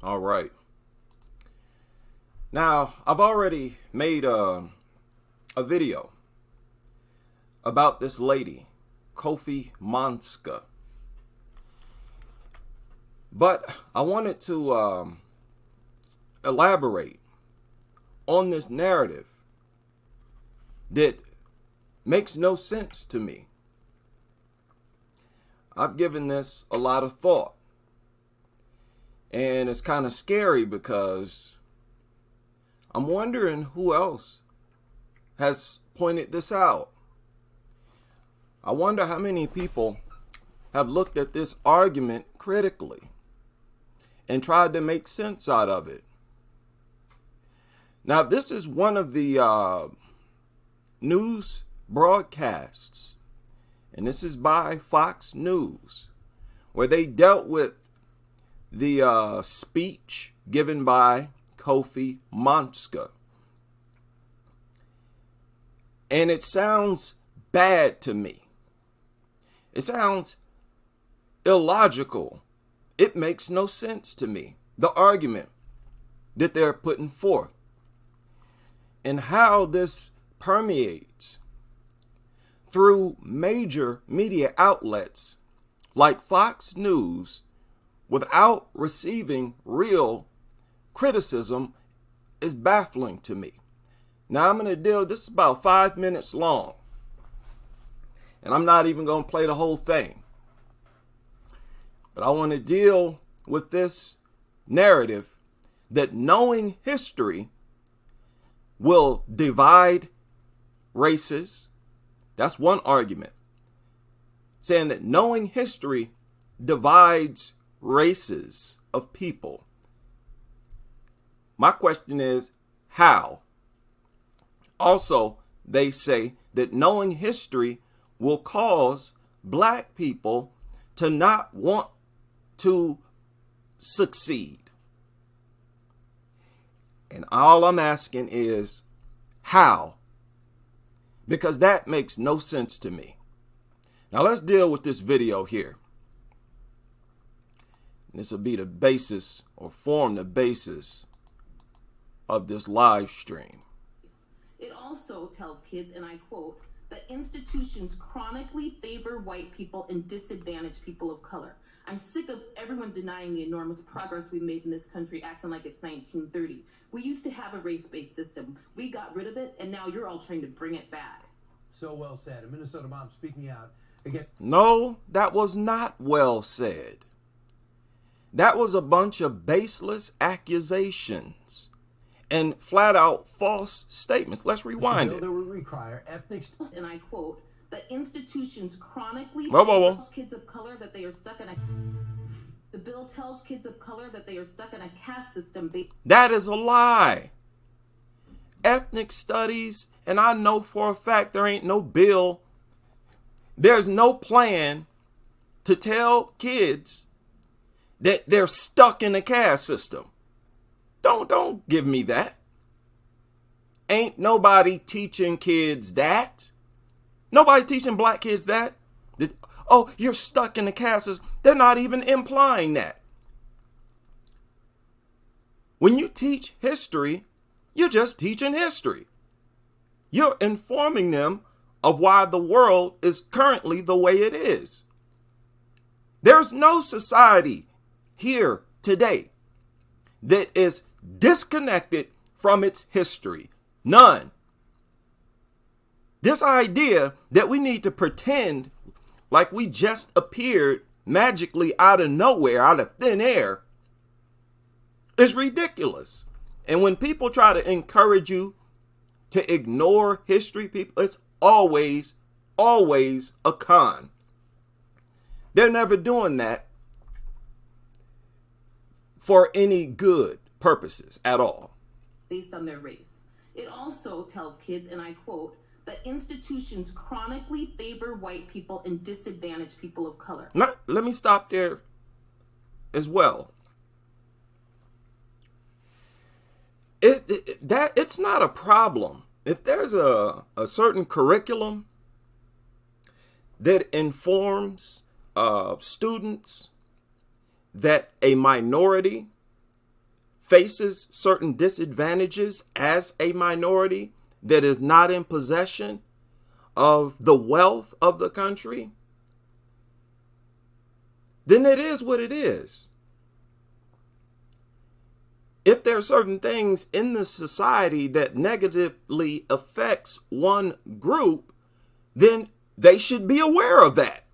All right. Now, I've already made a video about this lady, Kofi Monska. But I wanted to elaborate on this narrative that makes no sense to me. I've given this a lot of thought. And it's kind of scary because I'm wondering who else has pointed this out. I wonder how many people have looked at this argument critically and tried to make sense out of it. Now, this is one of the news broadcasts, and this is by Fox News, where they dealt with the speech given by Kofi Monska. And it sounds bad to me. It sounds illogical. It makes no sense to me, the argument that they're putting forth and how this permeates through major media outlets like Fox News without receiving real criticism is baffling to me. Now I'm going to deal, this is about 5 minutes long, and I'm not even going to play the whole thing. But I want to deal with this narrative that knowing history will divide races. That's one argument. Saying that knowing history divides races of people. My question is, how? Also, they say that knowing history will cause black people to not want to succeed. And all I'm asking is, how? Because that makes no sense to me. Now let's deal with this video here. This will be the basis, or form the basis, of this live stream. It also tells kids, and I quote, that institutions chronically favor white people and disadvantage people of color. I'm sick of everyone denying the enormous progress we've made in this country, acting like it's 1930. We used to have a race-based system. We got rid of it, and now you're all trying to bring it back. So well said. A Minnesota mom speaking out again. No, that was not well said. That was a bunch of baseless accusations and flat out false statements. Let's rewind it. That would require ethnic. And I quote, that institutions chronically whoa. tells kids of color that they are stuck in a. The bill tells kids of color that they are stuck in a caste system. That is a lie. Ethnic studies, and I know for a fact there ain't no bill. There's no plan to tell kids that they're stuck in a caste system. Don't give me that. Ain't nobody teaching kids that. Nobody's teaching black kids that. Oh, you're stuck in the caste system. They're not even implying that. When you teach history, you're just teaching history. You're informing them of why the world is currently the way it is. There's no society here today that is disconnected from its history. None. This idea that we need to pretend like we just appeared magically out of nowhere, out of thin air, is ridiculous. And when people try to encourage you to ignore history, people, it's always a con. They're never doing that for any good purposes at all. Based on their race. It also tells kids, and I quote, that institutions chronically favor white people and disadvantage people of color. Now, let me stop there as well. It's not a problem. If there's a certain curriculum that informs students that a minority faces certain disadvantages as a minority that is not in possession of the wealth of the country, then it is what it is. If there are certain things in the society that negatively affects one group, then they should be aware of that.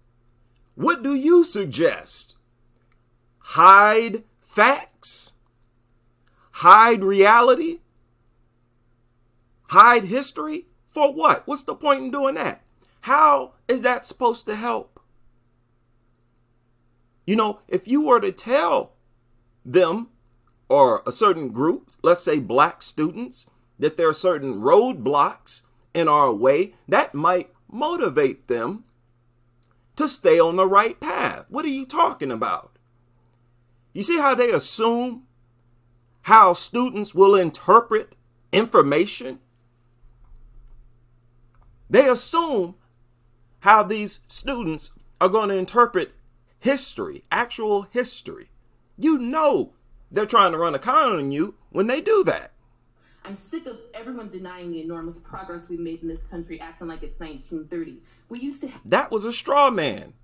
What do you suggest? Hide facts? Hide reality? Hide history? For what? What's the point in doing that? How is that supposed to help? You know, if you were to tell them or a certain group, let's say black students, that there are certain roadblocks in our way, that might motivate them to stay on the right path. What are you talking about? You see how they assume how students will interpret information? They assume how these students are going to interpret history, actual history. You know they're trying to run a con on you when they do that. I'm sick of everyone denying the enormous progress we've made in this country, acting like it's 1930. We used to That was a straw man.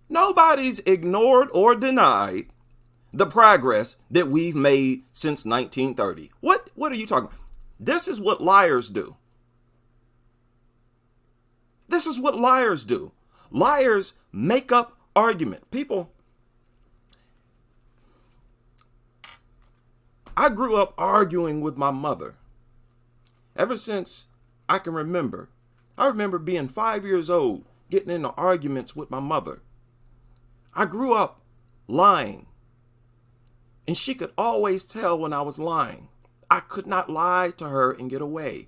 Nobody's ignored or denied the progress that we've made since 1930. What are you talking about? This is what liars do. This is what liars do. Liars make up argument. People, I grew up arguing with my mother ever since I can remember. I remember being 5 years old, getting into arguments with my mother. I grew up lying, and she could always tell when I was lying. I could not lie to her and get away.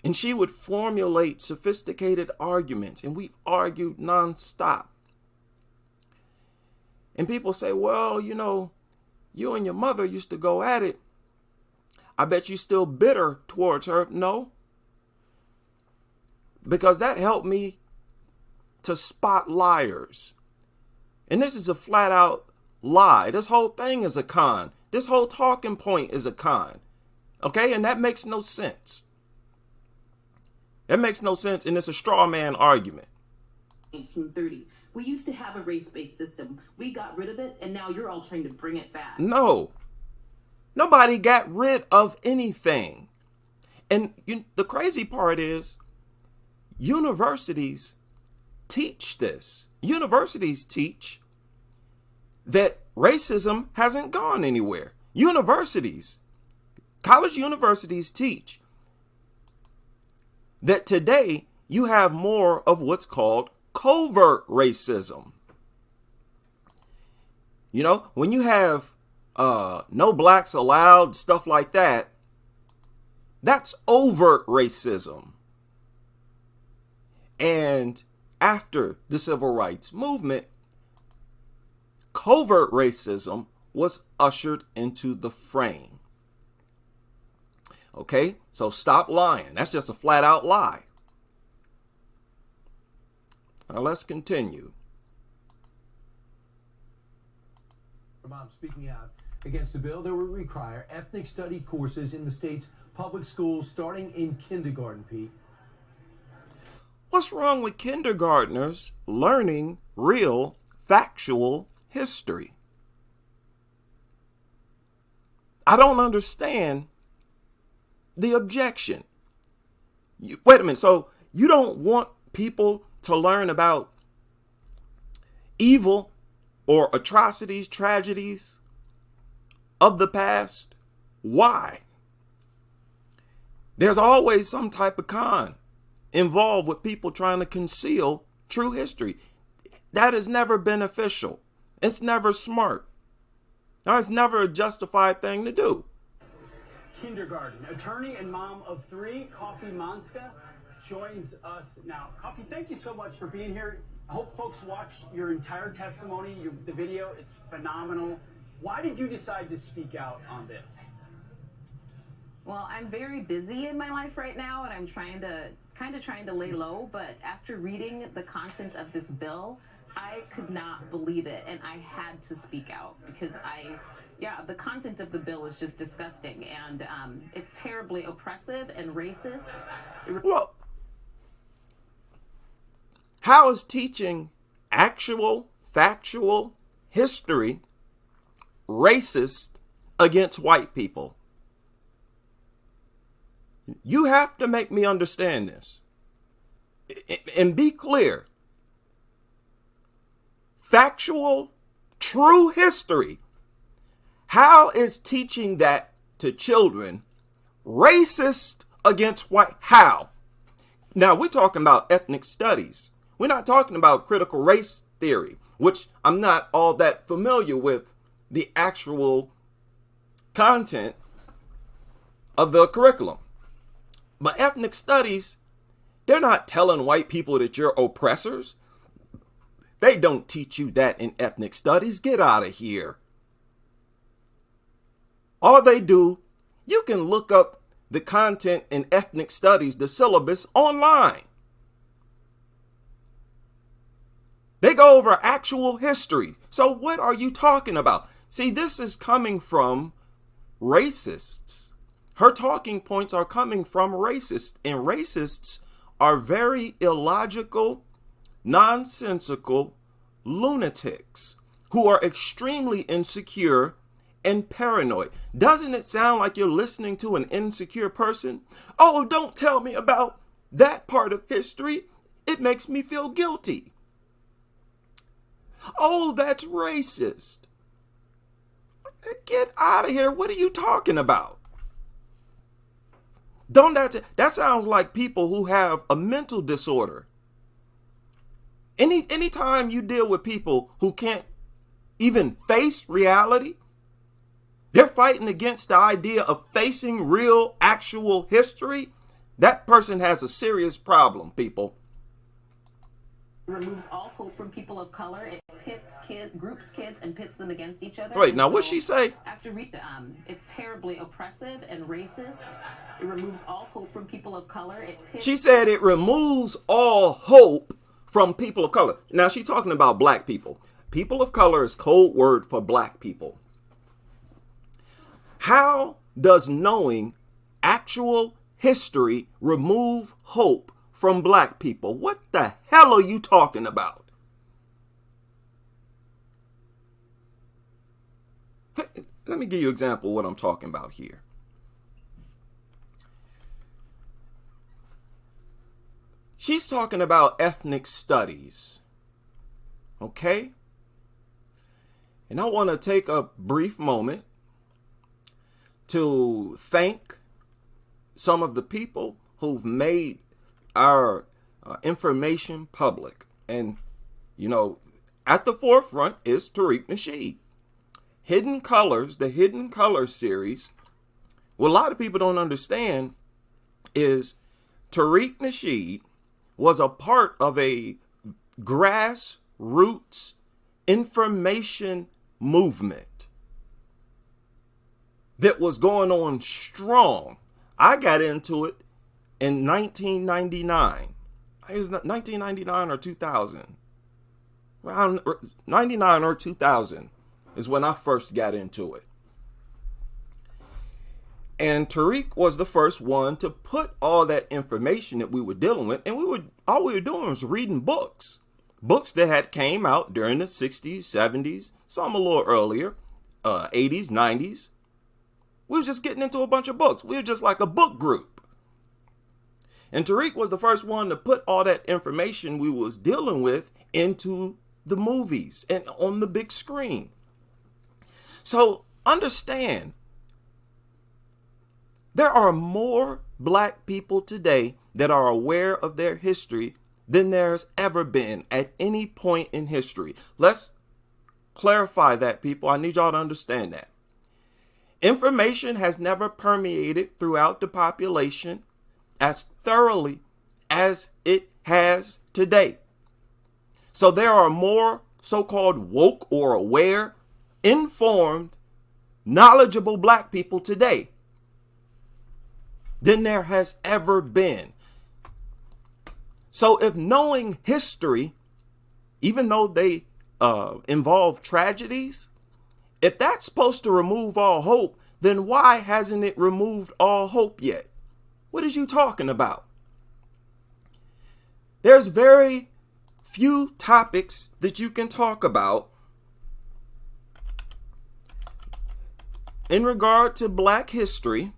And she would formulate sophisticated arguments, and we argued nonstop. And people say, well, you know, you and your mother used to go at it. I bet you're still bitter towards her. No, because that helped me to spot liars. And this is a flat out lie. This whole thing is a con. This whole talking point is a con. Okay, and that makes no sense. That makes no sense, and it's a straw man argument. 1930. We used to have a race-based system. We got rid of it, and now you're all trying to bring it back. No. Nobody got rid of anything. And the crazy part is, universities teach this. Universities teach that racism hasn't gone anywhere. Universities, college universities teach that today you have more of what's called covert racism. You know, when you have no blacks allowed, stuff like that, that's overt racism. And after the civil rights movement, covert racism was ushered into the frame. Okay, so stop lying. That's just a flat out lie. Now let's continue. Mom speaking out against a bill that would require ethnic study courses in the state's public schools starting in kindergarten, Pete. What's wrong with kindergartners learning real, factual history? I don't understand the objection. Wait a minute. So you don't want people to learn about evil or atrocities, tragedies of the past? Why? There's always some type of con involved with people trying to conceal true history. That is never beneficial. It's never smart. That's never a justified thing to do. Kindergarten. Attorney and mom of three, Coffee Manska, joins us now. Coffee, thank you so much for being here. I hope folks watch your entire testimony, the video. It's phenomenal. Why did you decide to speak out on this? Well, I'm very busy in my life right now, and I'm trying to lay low. But after reading the contents of this bill, I could not believe it, and I had to speak out because Yeah, the content of the bill is just disgusting, and it's terribly oppressive and racist. Well, how is teaching actual, factual history racist against white people? You have to make me understand this. And be clear. Factual, true history. How is teaching that to children racist against white? How? Now, we're talking about ethnic studies. We're not talking about critical race theory, which I'm not all that familiar with the actual content of the curriculum. But ethnic studies, they're not telling white people that you're oppressors. They don't teach you that in ethnic studies. Get out of here. All they do, you can look up the content in ethnic studies, the syllabus, online. They go over actual history. So what are you talking about? See, this is coming from racists. Her talking points are coming from racists, and racists are very illogical, nonsensical lunatics who are extremely insecure and paranoid. Doesn't it sound like you're listening to an insecure person? Oh, don't tell me about that part of history. It makes me feel guilty. Oh, that's racist. Get out of here. What are you talking about? Don't that sounds like people who have a mental disorder. Anytime you deal with people who can't even face reality, they're fighting against the idea of facing real, actual history. That person has a serious problem, people. Removes all hope from people of color. It pits groups kids and pits them against each other. Wait, now what'd she say? It's terribly oppressive and racist. It removes all hope from people of color. She said it removes all hope from people of color. Now she's talking about black people. People of color is code word for black people. How does knowing actual history remove hope from black people? What the hell are you talking about? Let me give you an example of what I'm talking about here. She's talking about ethnic studies. Okay? And I want to take a brief moment to thank some of the people who've made our information public. And, you know, at the forefront is Tariq Nasheed. Hidden Colors, the Hidden Colors series, what a lot of people don't understand is Tariq Nasheed was a part of a grassroots information movement that was going on strong. I got into it in 1999. It was 1999 or 2000. Around 99 or 2000 is when I first got into it. And Tariq was the first one to put all that information that we were dealing with, and all we were doing was reading books that had came out during the 60s, 70s, some a little earlier, 80s, 90s. We were just getting into a bunch of books. We were just like a book group. And Tariq was the first one to put all that information we was dealing with into the movies and on the big screen. So understand, there are more black people today that are aware of their history than there's ever been at any point in history. Let's clarify that, people. I need y'all to understand that. Information has never permeated throughout the population as thoroughly as it has today. So there are more so-called woke or aware, informed, knowledgeable black people today than there has ever been. So if knowing history, even though they involve tragedies, If that's supposed to remove all hope, then why hasn't it removed all hope yet? What is you talking about? There's very few topics that you can talk about in regard to Black history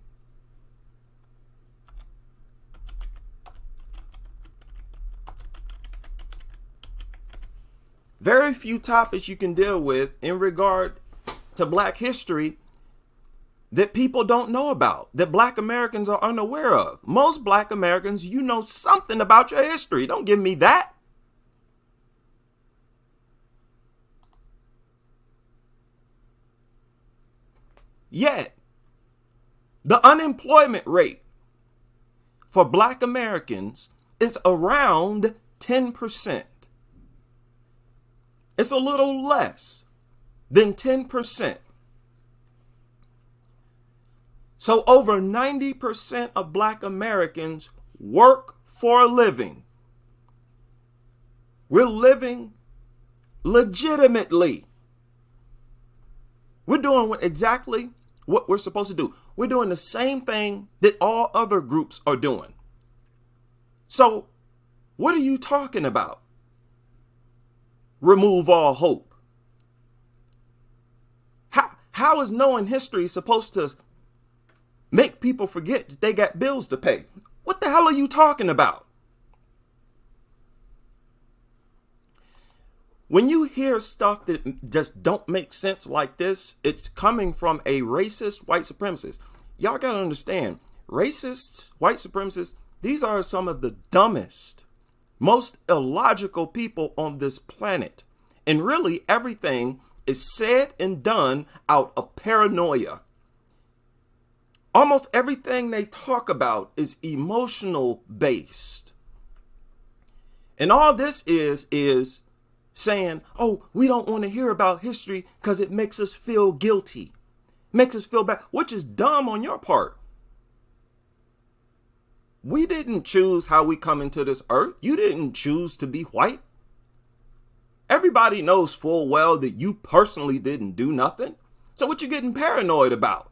very few topics you can deal with in regard to Black history that people don't know about, that Black Americans are unaware of. Most Black Americans, you know something about your history. Don't give me that. Yet, the unemployment rate for Black Americans is around 10%. It's a little less than 10%. So over 90% of Black Americans work for a living. We're living legitimately. We're doing exactly what we're supposed to do. We're doing the same thing that all other groups are doing. So what are you talking about? Remove all hope. How is knowing history supposed to make people forget that they got bills to pay? What the hell are you talking about? When you hear stuff that just don't make sense like this, it's coming from a racist white supremacist. Y'all gotta understand, racists, white supremacists, these are some of the dumbest, most illogical people on this planet. And really everything is said and done out of paranoia. Almost everything they talk about is emotional based. And all this is saying, oh, we don't want to hear about history because it makes us feel guilty, makes us feel bad, which is dumb on your part. We didn't choose how we come into this earth. You didn't choose to be white. Everybody knows full well that you personally didn't do nothing. So what you getting paranoid about?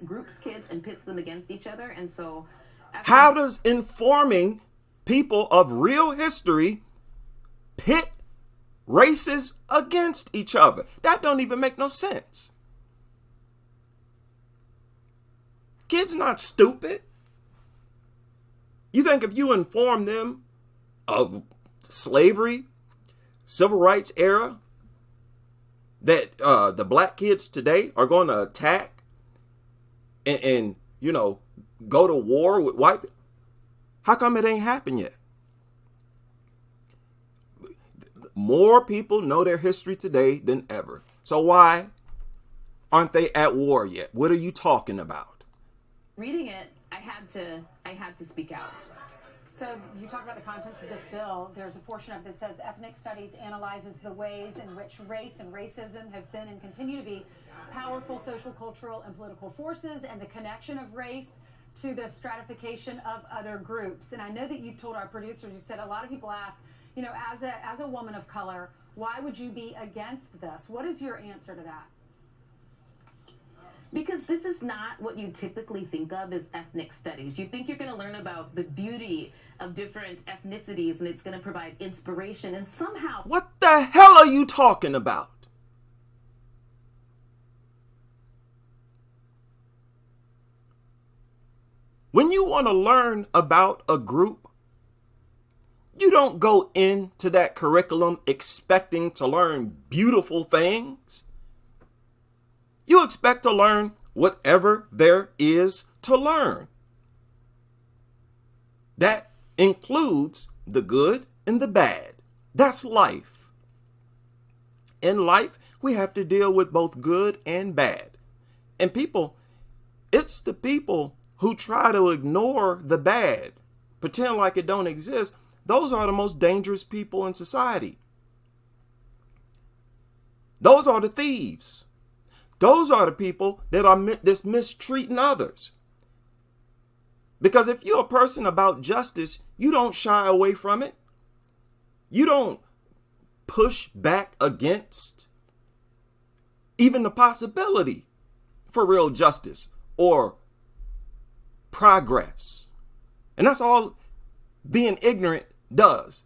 Groups kids and pits them against each other. And so how does informing people of real history pit races against each other? That don't even make no sense. Kids not stupid. You think if you inform them of slavery, civil rights era, that the Black kids today are going to attack and you know, go to war with white people? How come it ain't happened yet? More people know their history today than ever. So why aren't they at war yet? What are you talking about? Reading it, I had to speak out. So you talk about the contents of this bill. There's a portion of it that says ethnic studies analyzes the ways in which race and racism have been and continue to be powerful social, cultural, and political forces, and the connection of race to the stratification of other groups. And I know that you've told our producers, you said a lot of people ask, you know, as a woman of color, why would you be against this? What is your answer to that? Because this is not what you typically think of as ethnic studies. You think you're going to learn about the beauty of different ethnicities and it's going to provide inspiration, and somehow... What the hell are you talking about? When you want to learn about a group, you don't go into that curriculum expecting to learn beautiful things. You expect to learn whatever there is to learn. That includes the good and the bad. That's life. In life, we have to deal with both good and bad. And people, it's the people who try to ignore the bad, pretend like it don't exist. Those are the most dangerous people in society. Those are the thieves. Those are the people that are that's mistreating others. Because if you're a person about justice, you don't shy away from it. You don't push back against even the possibility for real justice or progress. And that's all being ignorant does.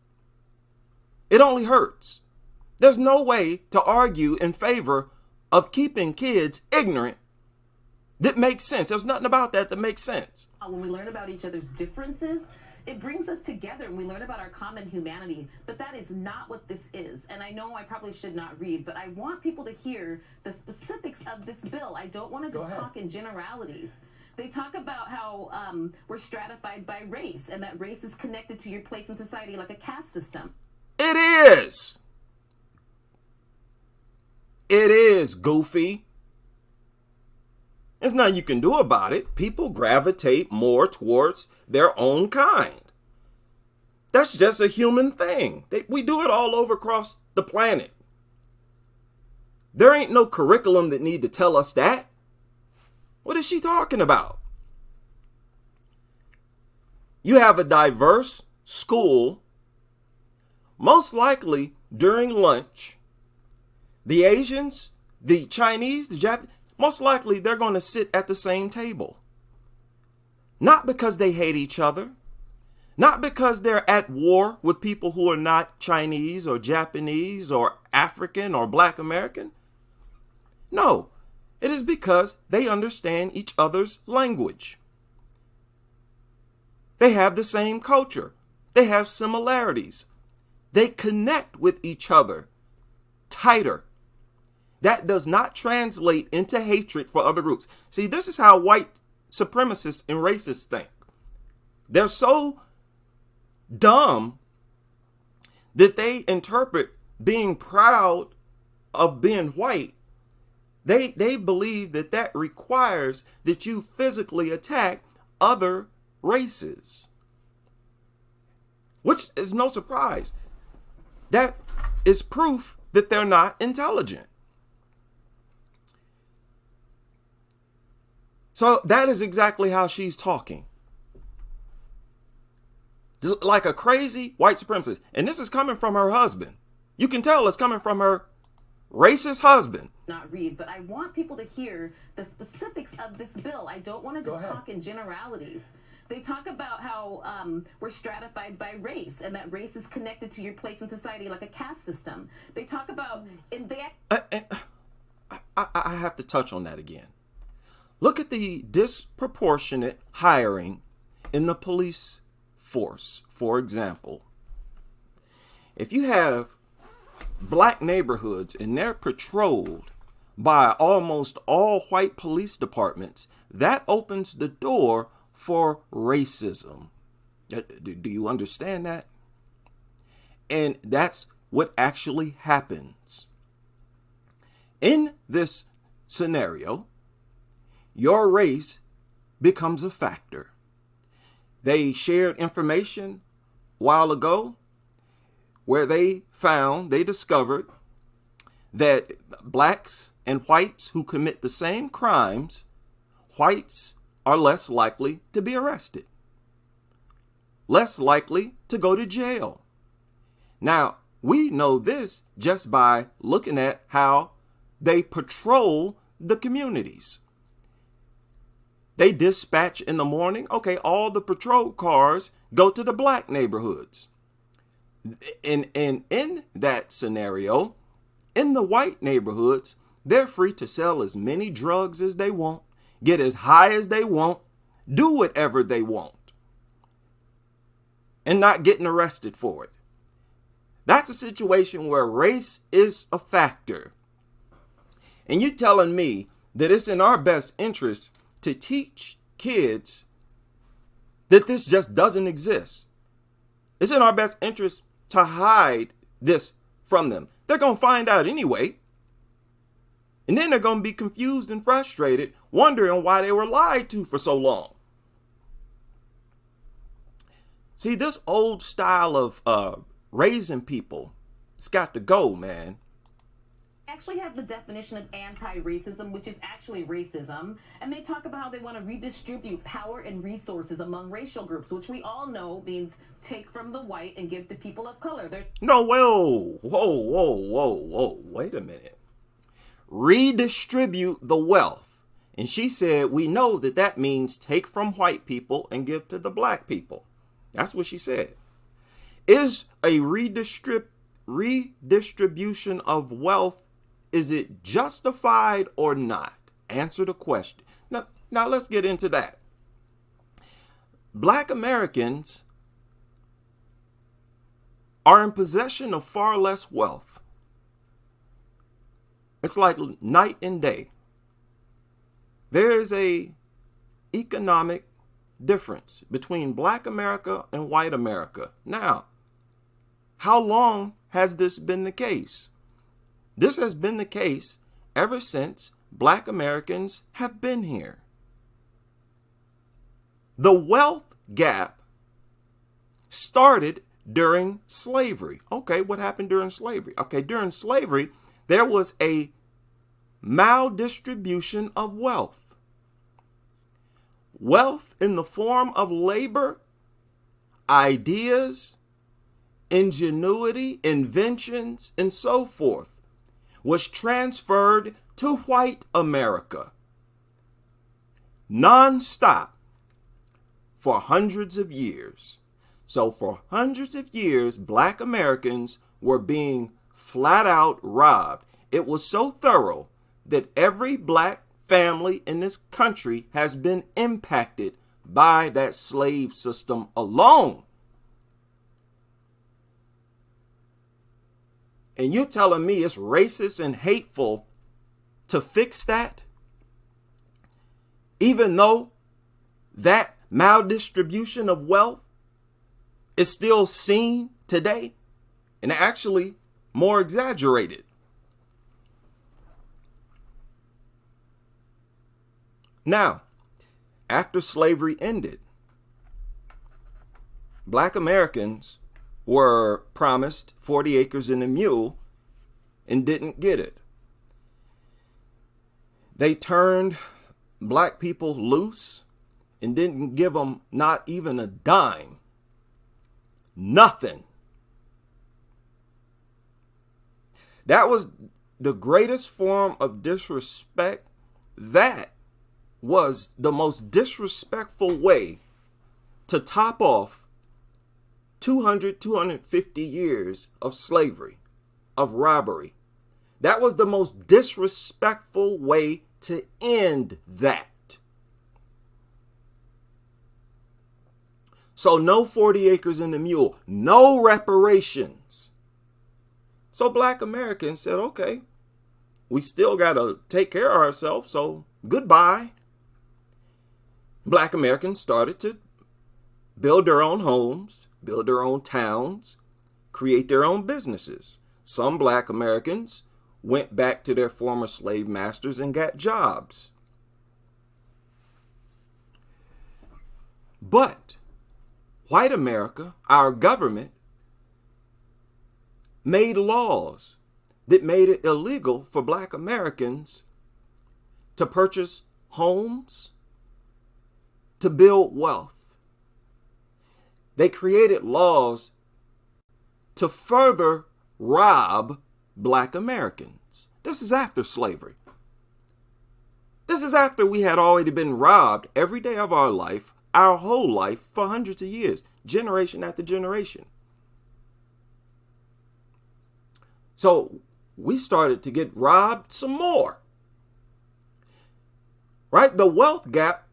It only hurts. There's no way to argue in favor of keeping kids ignorant that makes sense. There's nothing about that that makes sense. When we learn about each other's differences, it brings us together and we learn about our common humanity. But that is not what this is. And I know I probably should not read, but I want people to hear the specifics of this bill. I don't want to just talk in generalities. They talk about how we're stratified by race and that race is connected to your place in society like a caste system. It is. It is, goofy. There's nothing you can do about it. People gravitate more towards their own kind. That's just a human thing. We do it all over across the planet. There ain't no curriculum that need to tell us that. What is she talking about? You have a diverse school. Most likely during lunch, the Asians, the Chinese, the Japanese, most likely they're going to sit at the same table. Not because they hate each other. Not because they're at war with people who are not Chinese or Japanese or African or Black American. No, it is because they understand each other's language. They have the same culture. They have similarities. They connect with each other tighter. That does not translate into hatred for other groups. See, this is how white supremacists and racists think. They're so dumb that they interpret being proud of being white. They believe that that requires that you physically attack other races, which is no surprise. That is proof that they're not intelligent. So that is exactly how she's talking. Like a crazy white supremacist. And this is coming from her husband. You can tell it's coming from her racist husband. Not read, but I want people to hear the specifics of this bill. I don't want to just talk in generalities. They talk about how we're stratified by race and that race is connected to your place in society like a caste system. They talk about... I have to touch on that again. Look at the disproportionate hiring in the police force, for example. If you have black neighborhoods and they're patrolled by almost all white police departments, that opens the door for racism. Do you understand that? And that's what actually happens. In this scenario, your race becomes a factor. They shared information a while ago where they discovered that blacks and whites who commit the same crimes, whites are less likely to be arrested, less likely to go to jail. Now, we know this just by looking at how they patrol the communities. They dispatch in the morning. Okay, all the patrol cars go to the black neighborhoods. And in that scenario, in the white neighborhoods, they're free to sell as many drugs as they want, get as high as they want, do whatever they want, and not getting arrested for it. That's a situation where race is a factor. And you telling me that it's in our best interest to teach kids that this just doesn't exist. It's in our best interest to hide this from them. They're going to find out anyway. And then they're going to be confused and frustrated, wondering why they were lied to for so long. See, this old style of raising people, it's got to go, man. Actually have the definition of anti-racism, which is actually racism, and they talk about how they want to redistribute power and resources among racial groups, which we all know means take from the white and give to people of color. No, whoa, wait a minute. redistribute the wealth. And she said, we know that that means take from white people and give to the black people. That's what she said. Is a redistribution of wealth, is it justified or not? Answer the question. Now let's get into that. Black Americans are in possession of far less wealth. It's like night and day. There is a economic difference between Black America and white America. Now, how long has this been the case? This has been the case ever since Black Americans have been here. The wealth gap started during slavery. Okay, what happened during slavery? Okay, during slavery, there was a maldistribution of wealth. Wealth in the form of labor, ideas, ingenuity, inventions, and so forth was transferred to white America non-stop for hundreds of years. So for hundreds of years, Black Americans were being flat out robbed. It was so thorough that every Black family in this country has been impacted by that slave system alone. And you're telling me it's racist and hateful to fix that? Even though that maldistribution of wealth is still seen today, and actually more exaggerated. Now, after slavery ended, Black Americans were promised 40 acres and a mule and didn't get it. They turned Black people loose and didn't give them not even a dime. Nothing. That was the greatest form of disrespect. That was the most disrespectful way to top off 250 years of slavery, of robbery. That was the most disrespectful way to end that. So no 40 acres and a mule, no reparations. So Black Americans said, okay, we still got to take care of ourselves, so goodbye. Black Americans started to build their own homes, build their own towns, create their own businesses. Some Black Americans went back to their former slave masters and got jobs. But white America, our government, made laws that made it illegal for Black Americans to purchase homes, to build wealth. They created laws to further rob Black Americans. This is after slavery. This is after we had already been robbed every day of our life, our whole life, for hundreds of years, generation after generation. So we started to get robbed some more. Right? The wealth gap,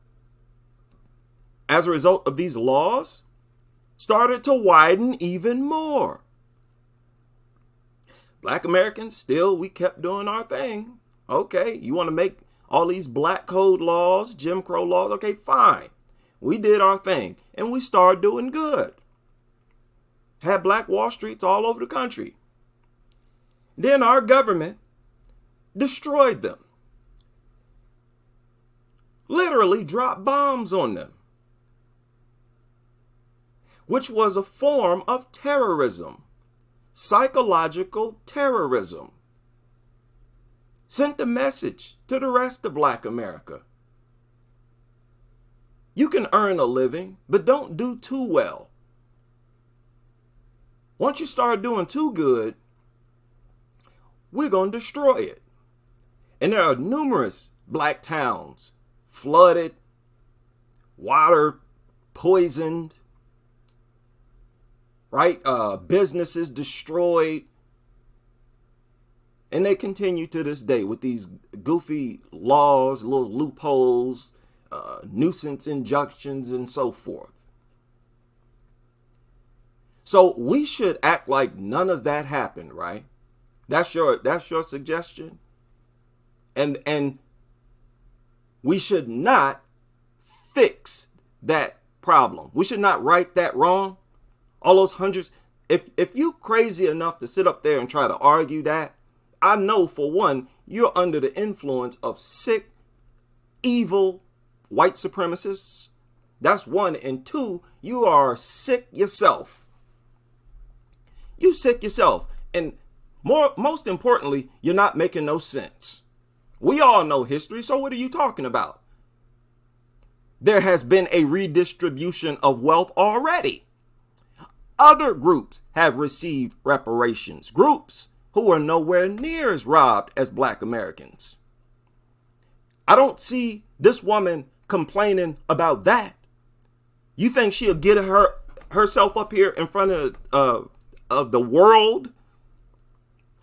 as a result of these laws, started to widen even more. Black Americans, still, we kept doing our thing. Okay, you want to make all these black code laws, Jim Crow laws? Okay, fine. We did our thing, and we started doing good. Had Black Wall Streets all over the country. Then our government destroyed them. Literally dropped bombs on them, which was a form of terrorism, psychological terrorism. Sent a message to the rest of Black America. You can earn a living, but don't do too well. Once you start doing too good, we're going to destroy it. And there are numerous black towns flooded, water poisoned, right? Businesses destroyed. And they continue to this day with these goofy laws, little loopholes, nuisance injunctions, and so forth. So we should act like none of that happened, right? That's your suggestion. And we should not fix that problem. We should not right that wrong. All those hundreds. If you crazy enough to sit up there and try to argue that, I know for one, you're under the influence of sick, evil white supremacists. That's one. And two, you are sick yourself. You sick yourself. And most importantly, you're not making no sense. We all know history, so what are you talking about? There has been a redistribution of wealth already. Other groups have received reparations. Groups who are nowhere near as robbed as black Americans. I don't see this woman complaining about that. You think she'll get herself up here in front of the world,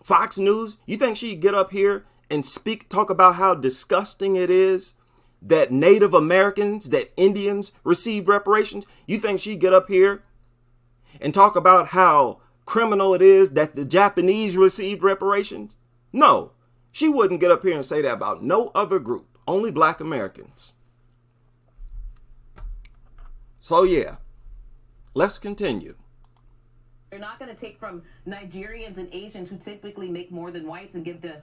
Fox News? You think she'd get up here and talk about how disgusting it is that Native Americans, that Indians received reparations? You think she'd get up here and talk about how criminal it is that the Japanese received reparations? No, she wouldn't get up here and say that about no other group, only black Americans. So yeah, let's continue. They're not going to take from Nigerians and Asians who typically make more than whites and give to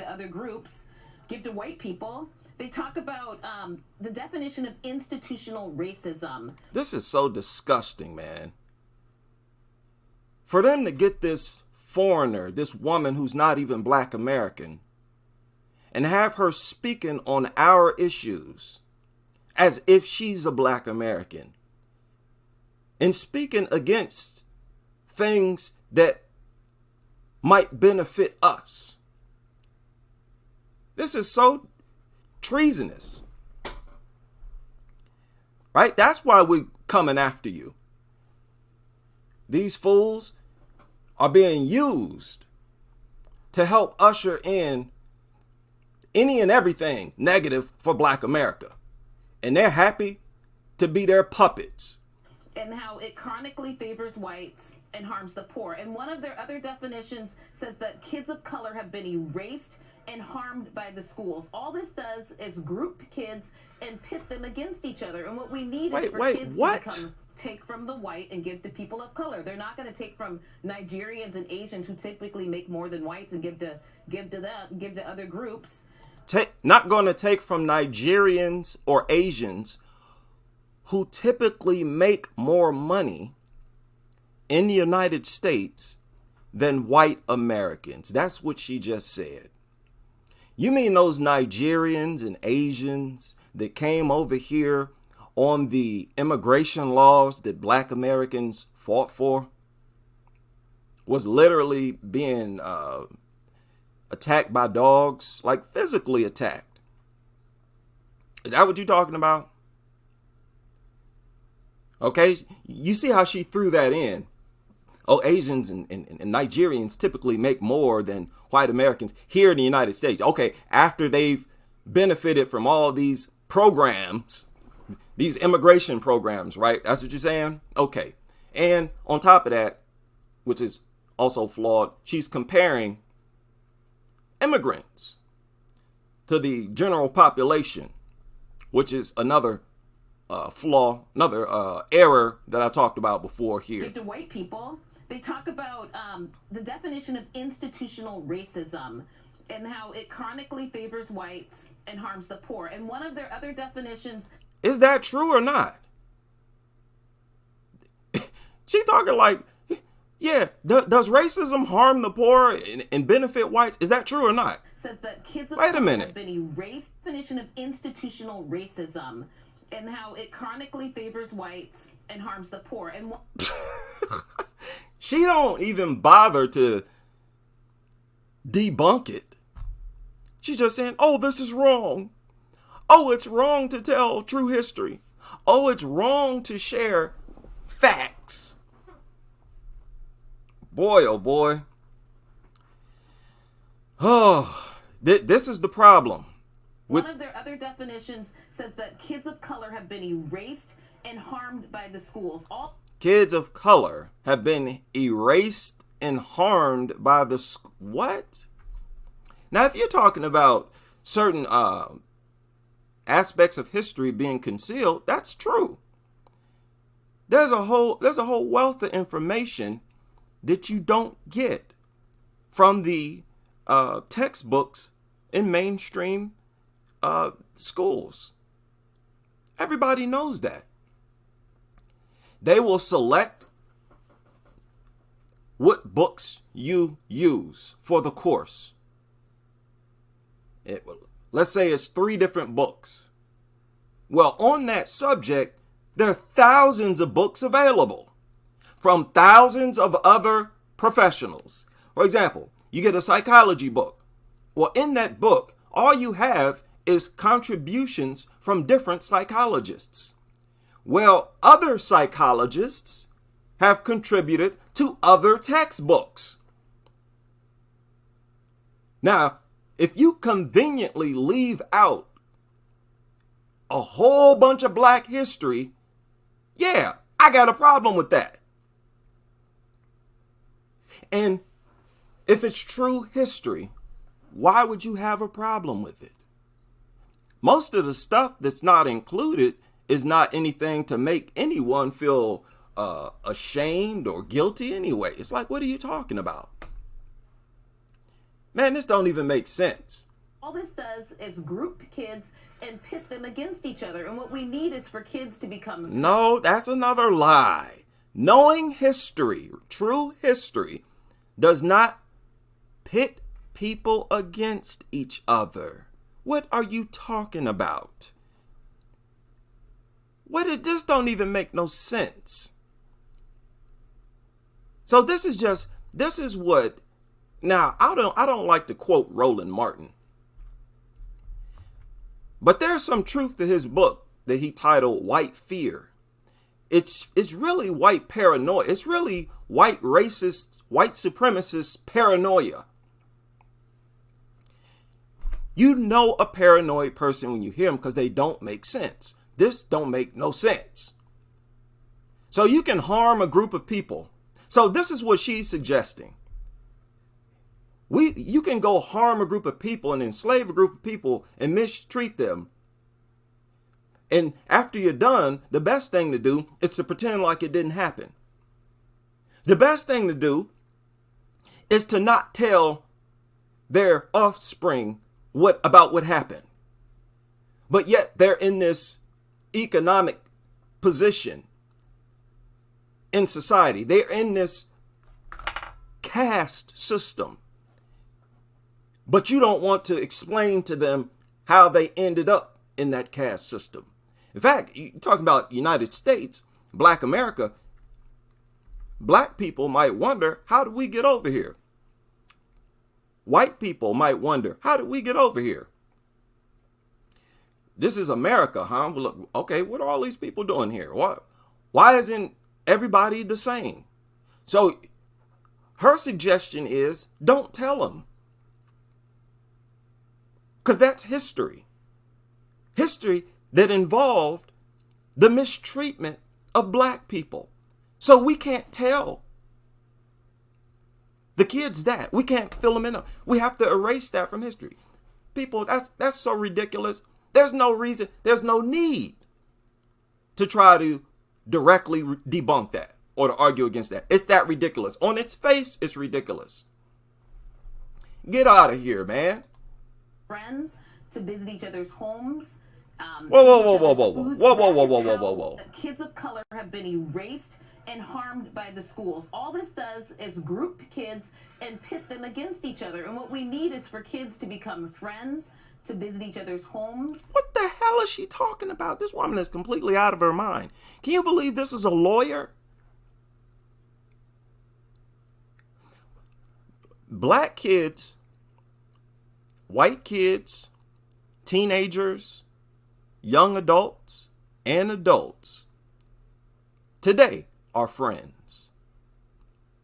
other groups, give to white people. They talk about the definition of institutional racism. This is so disgusting, man. For them to get this foreigner, this woman who's not even black American, and have her speaking on our issues as if she's a black American, and speaking against things that might benefit us. This is so treasonous, right? That's why we're coming after you. These fools are being used to help usher in any and everything negative for black America. And they're happy to be their puppets. And how it chronically favors whites and harms the poor. And one of their other definitions says that kids of color have been erased and harmed by the schools. All this does is group kids and pit them against each other. And what we need is for kids to take from the white and give to people of color. They're not going to take from Nigerians and Asians who typically make more than whites and give to other groups. Not going to take from Nigerians or Asians who typically make more money in the United States than white Americans. That's what she just said. You mean those Nigerians and Asians that came over here on the immigration laws that black Americans fought for, was literally being attacked by dogs, like physically attacked? Is that what you're talking about? Okay, you see how she threw that in. Oh, Asians and Nigerians typically make more than white Americans here in the United States. Okay, after they've benefited from all these programs, these immigration programs, right? That's what you're saying? Okay. And on top of that, which is also flawed, she's comparing immigrants to the general population, which is another flaw, another error that I talked about before here. To white people, they talk about the definition of institutional racism and how it chronically favors whites and harms the poor. And one of their other definitions... Is that true or not? She's talking like, yeah, does racism harm the poor and benefit whites? Is that true or not? Says that kids Wait a minute. have been erased. Definition of institutional racism and how it chronically favors whites and harms the poor. And she don't even bother to debunk it. She's just saying, oh, this is wrong. Oh, it's wrong to tell true history. Oh, it's wrong to share facts. Boy, oh boy. Oh, this is the problem. One of their other definitions says that kids of color have been erased and harmed by the schools. Kids of color have been erased and harmed by the what? Now, if you're talking about certain aspects of history being concealed, that's true. There's a whole wealth of information that you don't get from the textbooks in mainstream schools. Everybody knows that. They will select what books you use for the course. Let's say it's 3 different books. Well, on that subject, there are thousands of books available from thousands of other professionals. For example, you get a psychology book. Well, in that book, all you have is contributions from different psychologists. Well, other psychologists have contributed to other textbooks. Now, if you conveniently leave out a whole bunch of Black history, yeah, I got a problem with that. And if it's true history, why would you have a problem with it? Most of the stuff that's not included is not anything to make anyone feel ashamed or guilty anyway. It's like, what are you talking about? Man, this don't even make sense. All this does is group kids and pit them against each other. And what we need is for kids to become... No, that's another lie. Knowing history, true history, does not pit people against each other. What are you talking about? This don't even make no sense. So this is what, now I don't like to quote Roland Martin, but there's some truth to his book that he titled White Fear. It's really white paranoia. It's really white racist, white supremacist paranoia. You know a paranoid person when you hear them because they don't make sense. This don't make no sense. So you can harm a group of people. So this is what she's suggesting. You can go harm a group of people and enslave a group of people and mistreat them. And after you're done, the best thing to do is to pretend like it didn't happen. The best thing to do is to not tell their offspring about what happened. But yet they're in this economic position in society. They're in this caste system. But you don't want to explain to them how they ended up in that caste system. In fact, you talk about United States, Black America, Black people might wonder, how did we get over here? White people might wonder, how did we get over here? This is America, huh? Well, look, okay, what are all these people doing here? Why isn't everybody the same? So her suggestion is, don't tell them. Because that's history. History that involved the mistreatment of Black people. So we can't tell the kids that. We can't fill them in. We have to erase that from history. People, that's so ridiculous. There's no reason, there's no need to try to directly debunk that or to argue against that. It's that ridiculous. On its face, it's ridiculous. Get out of here, man. Friends, to visit each other's homes. Whoa. Kids of color have been erased and harmed by the schools. All this does is group kids and pit them against each other. And what we need is for kids to become friends, to visit each other's homes. What the hell is she talking about? This woman is completely out of her mind. Can you believe this is a lawyer? Black kids white kids, teenagers, young adults, and adults today are friends.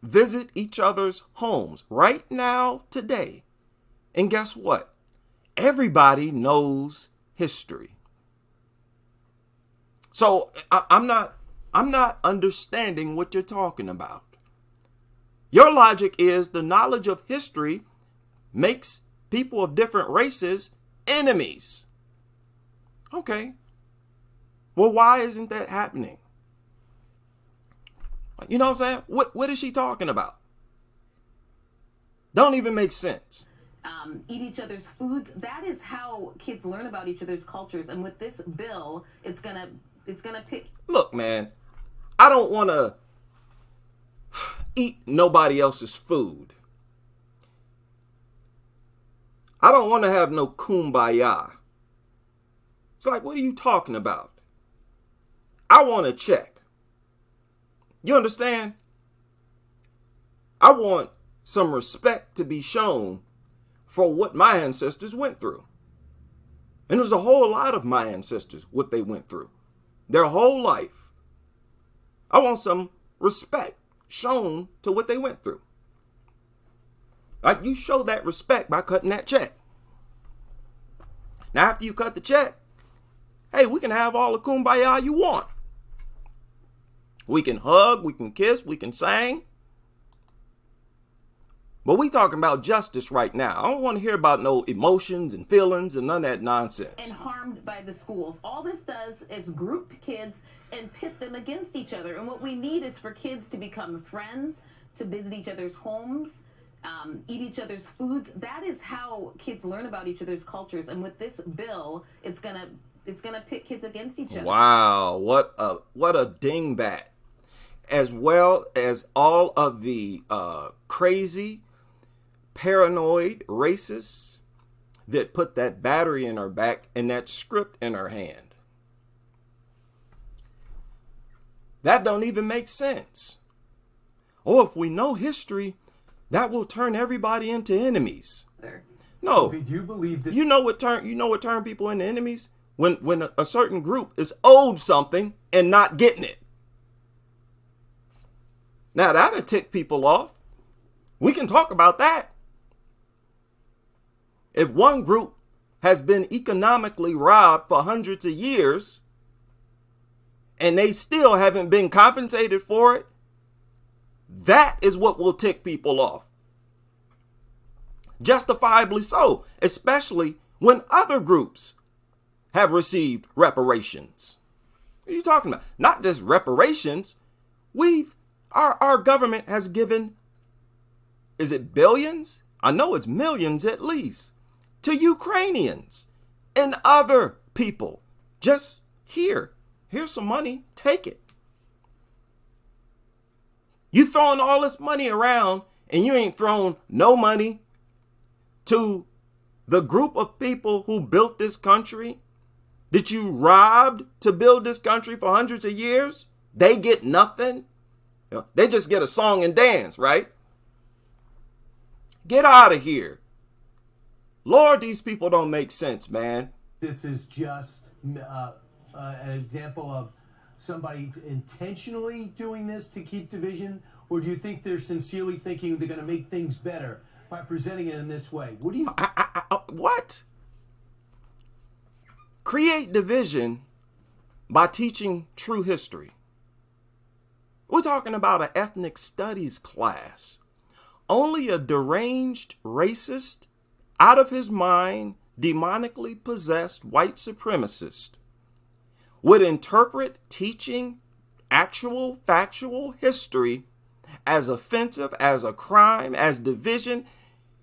Visit each other's homes right now, today. And guess what? Everybody knows history. So I'm not understanding what you're talking about. Your logic is the knowledge of history makes people of different races enemies. Okay. Well, why isn't that happening? You know what I'm saying? What is she talking about? Don't even make sense. Eat each other's foods. That is how kids learn about each other's cultures. And with this bill, it's gonna pick. Look, man, I don't want to eat nobody else's food. I don't want to have no kumbaya. It's like, what are you talking about? I want to check. You understand? I want some respect to be shown for what my ancestors went through. And there's a whole lot of my ancestors, what they went through. Their whole life. I want some respect shown to what they went through. Like, you show that respect by cutting that check. Now, after you cut the check, hey, we can have all the kumbaya you want. We can hug, we can kiss, we can sing. But we talking about justice right now. I don't want to hear about no emotions and feelings and none of that nonsense. And harmed by the schools. All this does is group kids and pit them against each other. And what we need is for kids to become friends, to visit each other's homes, eat each other's foods. That is how kids learn about each other's cultures. And with this bill, it's gonna pit kids against each other. Wow, what a dingbat. As well as all of the crazy, paranoid racists that put that battery in her back and that script in her hand. That don't even make sense. Oh, if we know history, that will turn everybody into enemies. No. Do you believe that? You know what turn people into enemies? When a certain group is owed something and not getting it. Now that'll tick people off. We can talk about that. If one group has been economically robbed for hundreds of years and they still haven't been compensated for it, that is what will tick people off. Justifiably so, especially when other groups have received reparations. What are you talking about? Not just reparations. Our government has given, is it billions? I know it's millions at least, to Ukrainians and other people. Just here's some money, take it. You throwing all this money around and you ain't thrown no money to the group of people who built this country that you robbed to build this country for hundreds of years. They get nothing. They just get a song and dance, right? Get out of here. Lord, these people don't make sense, man. This is just an example of somebody intentionally doing this to keep division? Or do you think they're sincerely thinking they're going to make things better by presenting it in this way? What do you... What? Create division by teaching true history. We're talking about an ethnic studies class. Only a deranged racist, out of his mind, demonically possessed white supremacist would interpret teaching actual factual history as offensive, as a crime, as division.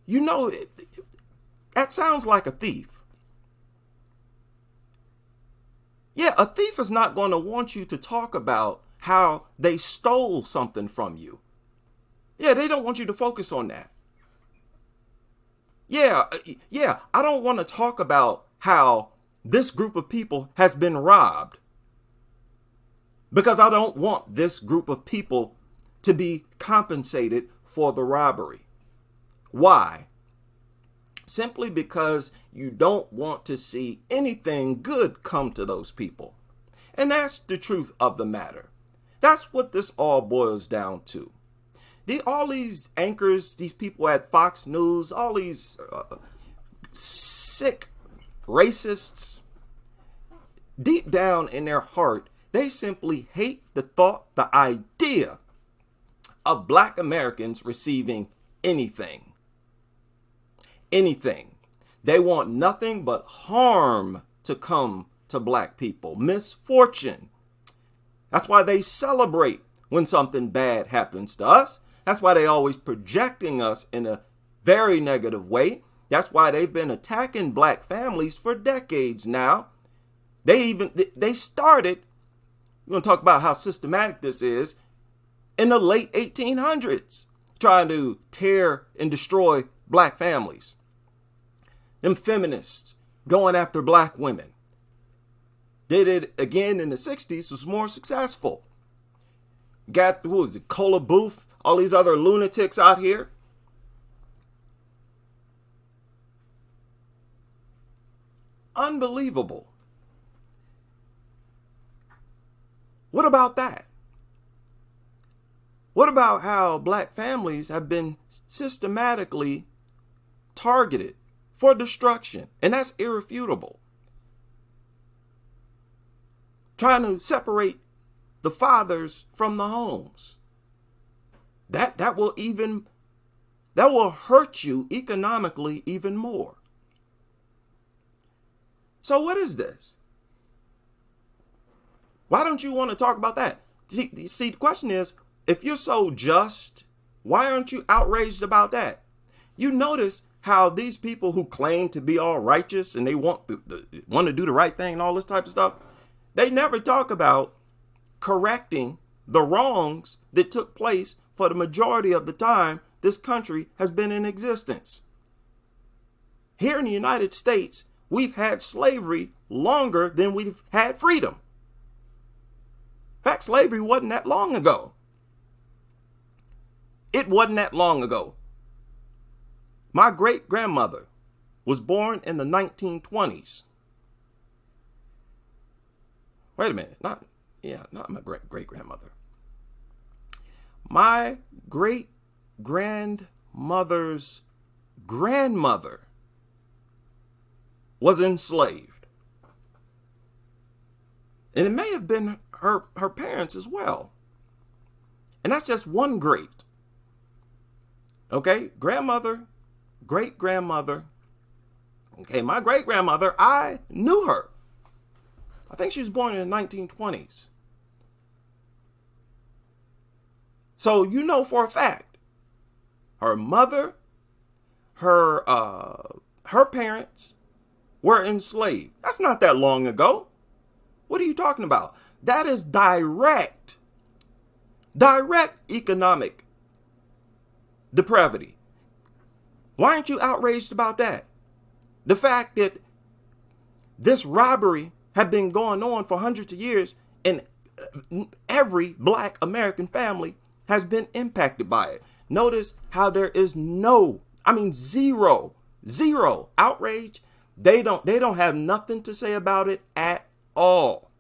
You know, that sounds like a thief. Yeah, a thief is not going to want you to talk about how they stole something from you. Yeah, they don't want you to focus on that. Yeah, I don't want to talk about how this group of people has been robbed, because I don't want this group of people to be compensated for the robbery. Why? simply because you don't want to see anything good come to those people. And that's the truth of the matter. That's what this all boils down to. All these anchors, these people at Fox News, all these sick racists, deep down in their heart, they simply hate the thought, the idea of Black Americans receiving anything. Anything. They want nothing but harm to come to Black people, misfortune. That's why they celebrate when something bad happens to us. That's why they always projecting us in a very negative way. That's why they've been attacking Black families for decades now. They started, we're going to talk about how systematic this is, in the late 1800s, trying to tear and destroy Black families. Them feminists going after Black women. Did it again in the 60s, was more successful. Got, who was it, Cola Booth, all these other lunatics out here. Unbelievable. What about that? What about how Black families have been systematically targeted for destruction? And that's irrefutable. Trying to separate the fathers from the homes. That will hurt you economically even more. So what is this? Why don't you want to talk about that? See, the question is, if you're so just, why aren't you outraged about that? You notice how these people who claim to be all righteous and they want to do the right thing and all this type of stuff, they never talk about correcting the wrongs that took place for the majority of the time this country has been in existence. Here in the United States, we've had slavery longer than we've had freedom. In fact, slavery wasn't that long ago. It wasn't that long ago. My great-grandmother was born in the 1920s. Wait a minute. Not my great-grandmother. My great-grandmother's grandmother was enslaved. And it may have been her parents as well. And that's just one great. Okay, grandmother, great-grandmother. Okay, my great-grandmother, I knew her. I think she was born in the 1920s. So you know for a fact, her mother, her parents were enslaved. That's not that long ago. What are you talking about? That is direct economic depravity. Why aren't you outraged about that? The fact that this robbery had been going on for hundreds of years and every Black American family has been impacted by it. Notice how there is zero outrage. They don't have nothing to say about it at all.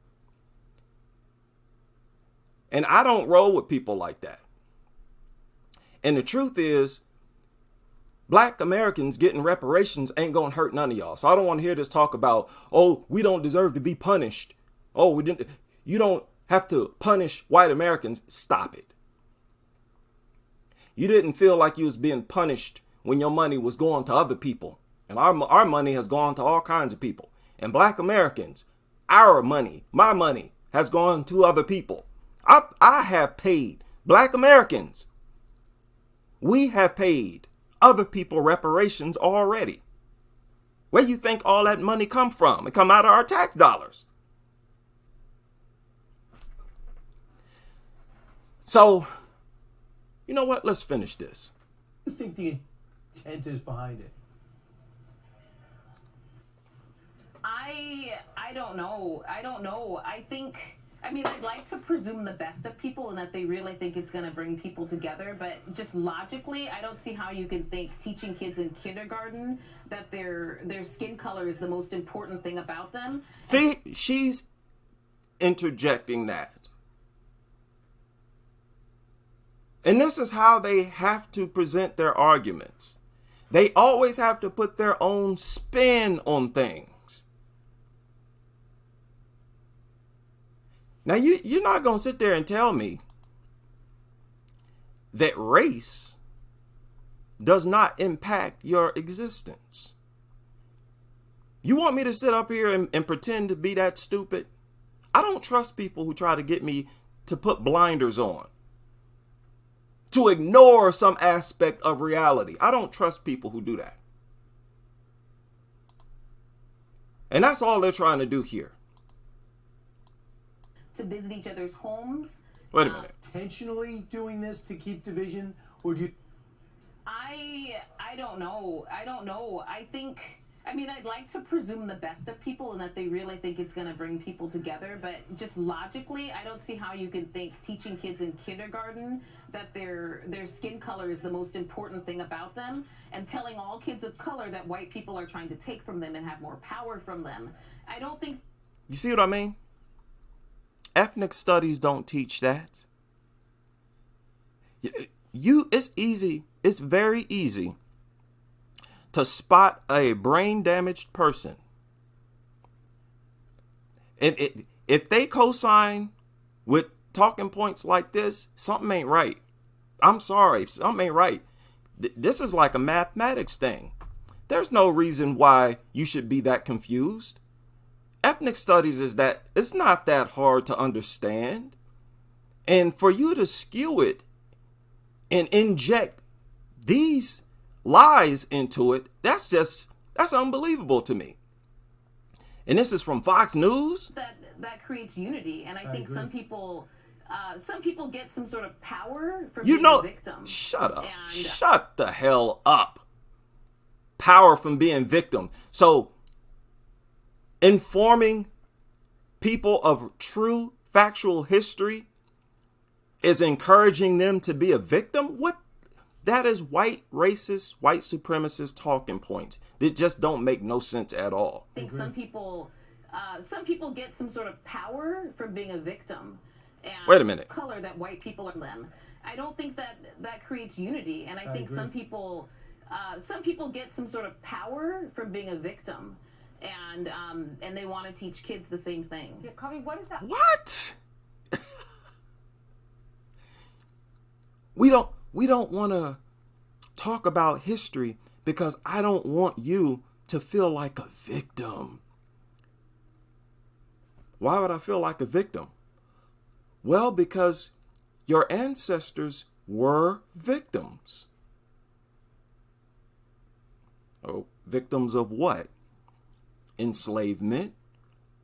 And I don't roll with people like that. And the truth is, Black Americans getting reparations ain't gonna hurt none of y'all. So I don't want to hear this talk about, oh, we don't deserve to be punished. Oh, you don't have to punish white Americans. Stop it. You didn't feel like you was being punished when your money was going to other people. And our money has gone to all kinds of people. And Black Americans, our money, my money has gone to other people. I have paid Black Americans. We have paid other people reparations already. Where you think all that money come from? It come out of our tax dollars. So, you know what? Let's finish this. What do you think the intent is behind it? I don't know. I think I mean, I'd like to presume the best of people and that they really think it's going to bring people together, but just logically, I don't see how you can think teaching kids in kindergarten that their skin color is the most important thing about them. See, she's interjecting that. And this is how they have to present their arguments. They always have to put their own spin on things. Now, you're not going to sit there and tell me that race does not impact your existence. You want me to sit up here and pretend to be that stupid? I don't trust people who try to get me to put blinders on, to ignore some aspect of reality. I don't trust people who do that. And that's all they're trying to do here. To visit each other's homes. Wait a minute. Intentionally doing this to keep division, or do you? I don't know. I think, I mean, I'd like to presume the best of people and that they really think it's going to bring people together, but just logically, I don't see how you can think teaching kids in kindergarten that their skin color is the most important thing about them, and telling all kids of color that white people are trying to take from them and have more power from them. I don't think. You see what I mean? Ethnic studies don't teach that. It's easy. It's very easy to spot a brain damaged person. If they co-sign with talking points like this, something ain't right. I'm sorry, something ain't right. This is like a mathematics thing. There's no reason why you should be that confused. Ethnic studies is that it's not that hard to understand. And for you to skew it and inject these lies into it, that's unbelievable to me. And this is from Fox News. That creates unity, and I think agree. some people get some sort of power from You being know, a victim. shut up. And Shut the hell up. Power from being victim. So informing people of true factual history is encouraging them to be a victim? What? That is white racist, white supremacist talking points that just don't make no sense at all. I think some people get some sort of power from being a victim. And Wait a minute. Color that white people are them. I don't think that creates unity, and I think agree. some people get some sort of power from being a victim, and they want to teach kids the same thing. Yeah, Coffee, what is that? What? We don't want to talk about history because I don't want you to feel like a victim. Why would I feel like a victim? Well, because your ancestors were victims. Oh, victims of what? Enslavement,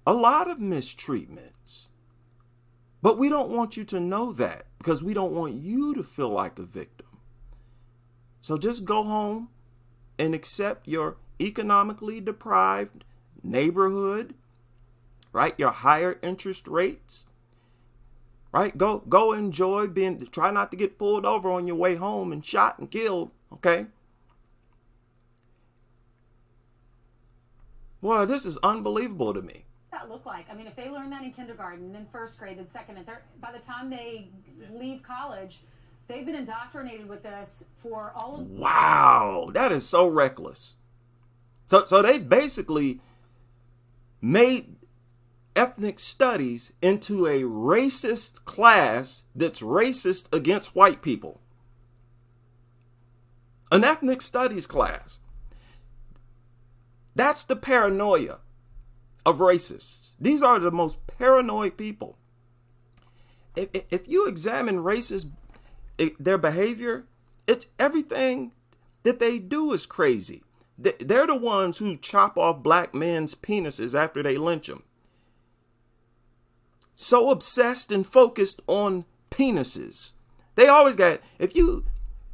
a lot of mistreatments. But we don't want you to know that because we don't want you to feel like a victim. So just go home and accept your economically deprived neighborhood, right? Your higher interest rates, right? Go enjoy try not to get pulled over on your way home and shot and killed, okay? Boy, this is unbelievable to me. That look like? I mean, if they learn that in kindergarten, then first grade, then second and third, by the time they leave college, they've been indoctrinated with this for all of. Wow, that is so reckless. So they basically made ethnic studies into a racist class that's racist against white people. An ethnic studies class. That's the paranoia of racists. These are the most paranoid people. If you examine racists, their behavior, it's everything that they do is crazy. They're the ones who chop off black men's penises after they lynch them. So obsessed and focused on penises. They always got, if you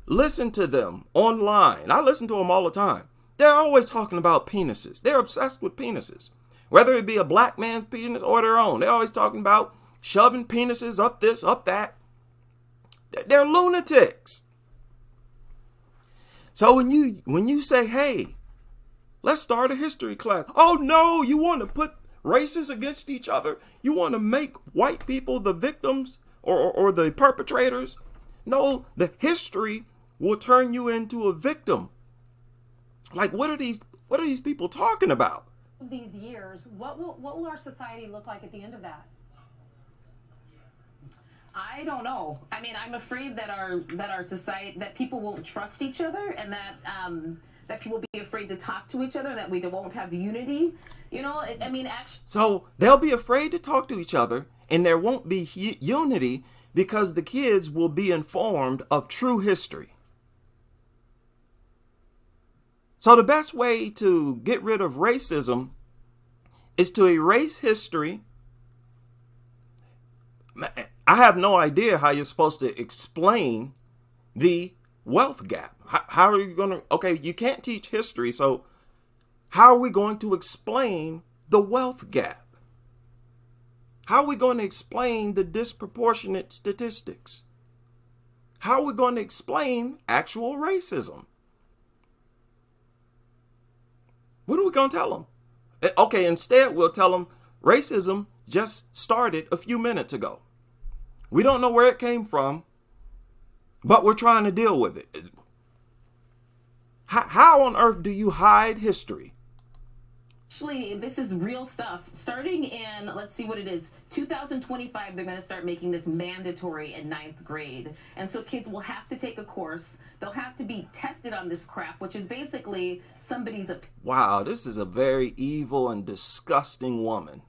listen to them online, I listen to them all the time. They're always talking about penises. They're obsessed with penises. Whether it be a black man's penis or their own. They're always talking about shoving penises up this, up that. They're lunatics. So when you say, hey, let's start a history class. Oh no, you want to put races against each other? You want to make white people the victims or the perpetrators? No, the history will turn you into a victim. Like, what are these people talking about? These years, what will our society look like at the end of that? I don't know. I mean, I'm afraid that our society, that people won't trust each other, and that people be afraid to talk to each other, that we won't have unity. You know, I mean, actually. So they'll be afraid to talk to each other, and there won't be unity because the kids will be informed of true history. So the best way to get rid of racism is to erase history. I have no idea how you're supposed to explain the wealth gap. How are you going to, okay, you can't teach history, so how are we going to explain the wealth gap? How are we going to explain the disproportionate statistics? How are we going to explain actual racism? What are we going to tell them? Okay, instead we'll tell them racism just started a few minutes ago. We don't know where it came from, but we're trying to deal with it. How on earth do you hide history? Actually, this is real stuff. Starting in, let's see what it is, 2025, they're going to start making this mandatory in 9th grade. And so kids will have to take a course. They'll have to be tested on this crap, which is basically somebody's opinion. Wow, this is a very evil and disgusting woman.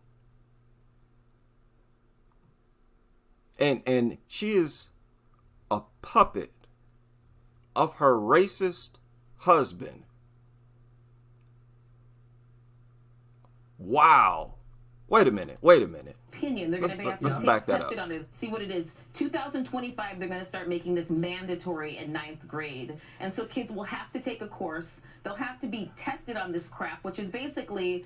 And she is a puppet of her racist husband. Wow. Wait a minute. Opinion. They're going to have to test it on it. See what it is. 2025, they're going to start making this mandatory in 9th grade. And so kids will have to take a course. They'll have to be tested on this crap, which is basically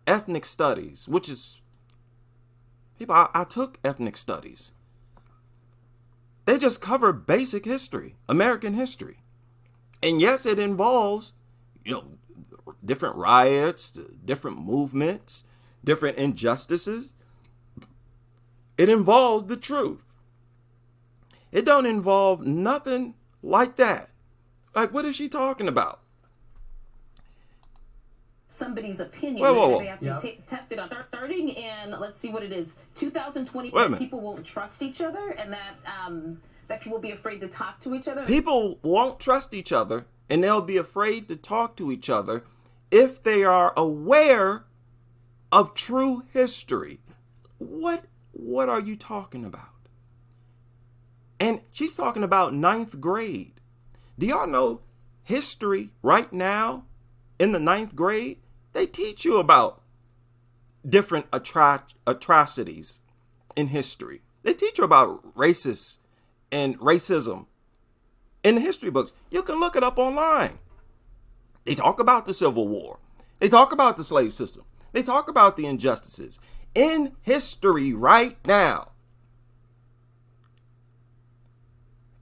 ethnic studies, which is, people, I took ethnic studies. They just cover basic history, American history. And yes, it involves, different riots, different movements, different injustices. It involves the truth. It don't involve nothing like that. Like, what is she talking about? Somebody's opinion. Whoa. They have to test it on. Starting in, let's see what it is, 2020, people won't trust each other, and that people will be afraid to talk to each other. People won't trust each other, and they'll be afraid to talk to each other if they are aware of true history. What are you talking about? And she's talking about 9th grade. Do y'all know history right now in the 9th grade? They teach you about different atrocities in history. They teach you about racists and racism in the history books. You can look it up online. They talk about the Civil War. They talk about the slave system. They talk about the injustices in history right now.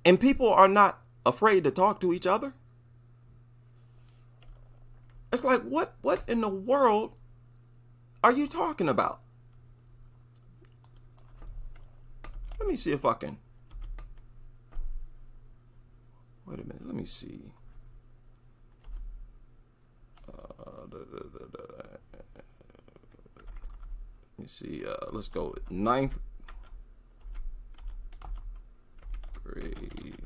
And people are not afraid to talk to each other. It's like, what in the world are you talking about? Let me see if I can. Wait a minute. Let me see. Let me see. Let's go with 9th grade.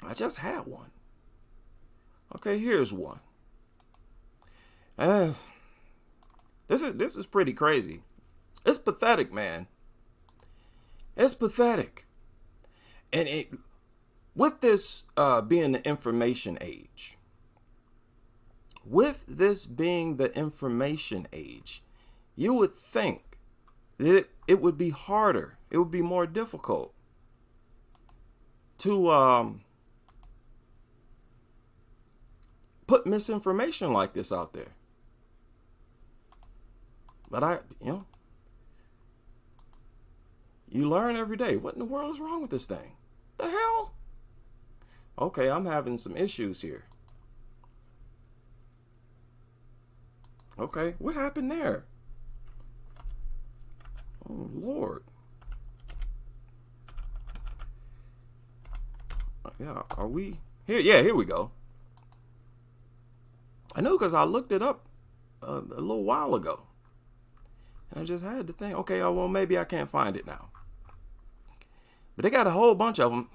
I just had one. Okay, here's one. This is pretty crazy. It's pathetic, man. It's pathetic. And with this being the information age, you would think that it would be harder. It would be more difficult to put misinformation like this out there. But you learn every day. What in the world is wrong with this thing? The hell? Okay, I'm having some issues here. Okay, what happened there? Oh, Lord. Yeah, are we here? Yeah, here we go. I know because I looked it up a little while ago. And I just had to think, okay, well, maybe I can't find it now. But they got a whole bunch of them.